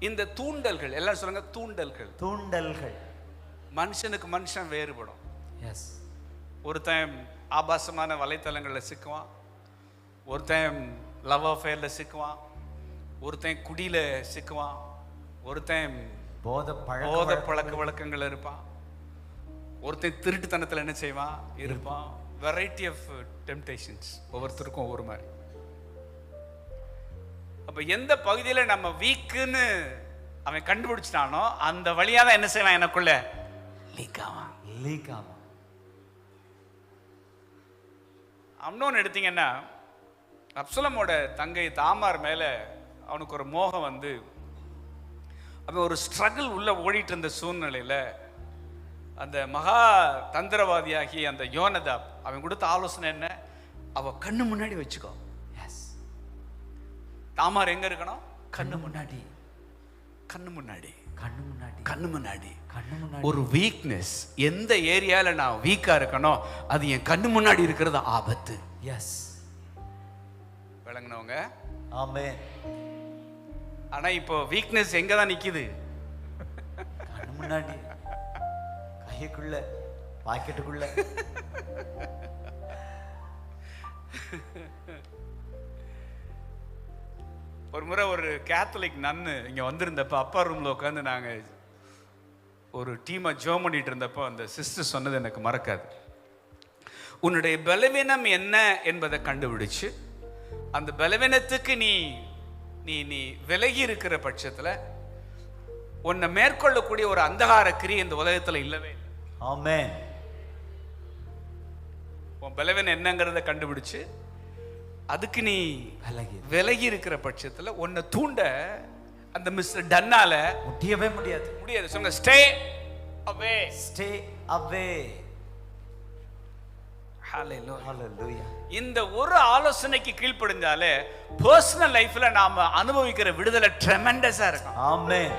இந்த தூண்டல்கள் எல்லாம் சொல்லுங்க, தூண்டல்கள். தூண்டல்கள். மனுஷனுக்கு மனுஷன் வேறுபடும். எஸ். ஒருத்தன் ஆபாசமான வலைத்தளங்களில் சிக்குவான், ஒருத்தன் லவ் அஃபேரில் சிக்குவான், ஒருத்தன் குடியில் சிக்குவான், ஒருத்தன் போத பழக்க வழக்கங்கள் இருப்பான், ஒருத்தன் திருட்டுத்தனத்தில் என்ன செய்வான் இருப்பான். வெரைட்டி ஆஃப் டெம்டேஷன்ஸ், ஒவ்வொருத்தருக்கும் ஒவ்வொரு மாதிரி. அப்போ எந்த பகுதியில் நம்ம வீக்குன்னு அவன் கண்டுபிடிச்சிட்டானோ அந்த வழியாக தான் என்ன செய்வான், எனக்குள்ள லீக் ஆவான். அம்னோன் எடுத்தீங்கன்னா, அப்சலமோட தங்கை தாமார் மேலே அவனுக்கு ஒரு மோகம் வந்து அவன் ஒரு ஸ்ட்ரகிள் உள்ள ஓடிட்டு இருந்த சூழ்நிலையில் அந்த மகா தந்திரவாதியாகி அந்த யோனதாப் அவன் கொடுத்த ஆலோசனை என்ன, அவ கண்ணு முன்னாடி வச்சுக்கோ. எஸ். தாமார் எங்க இருக்கணும், கண்ணு முன்னாடி. ஒரு வீக்னஸ், எந்த ஏரியால நான் வீக்கா இருக்கணும் அது என் கண்ணு முன்னாடி இருக்கிறது ஆபத்து. எஸ். விளங்குனவங்க ஆமென். ஆனா இப்போ வீக்னஸ் எங்க தான் நிக்குது, கண்ணு முன்னாடி, கைக்குள்ள, பாக்கெட்டுக்குள்ள. ஒரு முறை ஒரு கேத்தலிக் நன்னு இங்க வந்திருந்தப்ப அப்பா ரூம்ல உட்காந்து நாங்க ஒரு டீமை ஜோம் பண்ணிட்டு இருந்தப்போ அந்த சிஸ்டர் சொன்னது எனக்கு மறக்காது. உன்னுடைய பலவீனம் என்ன என்பதை கண்டுபிடிச்சு அந்த பலவீனத்துக்கு நீ நீ நீ விலகி இருக்கிற பட்சத்துல உன்னை மேற்கொள்ளக்கூடிய ஒரு அந்தகார கிரியை இந்த உலகத்துல இல்லவே இல்லை. ஆமென். உன் பலவீனம் என்னங்கிறத கண்டுபிடிச்சு அதுக்கு நீ விலகி இருக்கிற பட்சத்துல உன்னை தூண்ட அந்த மிஸ்டர் டன்னால முடியாது. சொல்லுங்க, ஸ்டே அவே. ஹalleluya. இந்த ஒரு ஆலோசனைக்கு கீழ்ப்படிஞ்சாலே பர்சனல் லைஃப்ல நாம அனுபவிக்கிற விடுதலை ட்ரெமெண்டஸா இருக்கும். ஆமென்.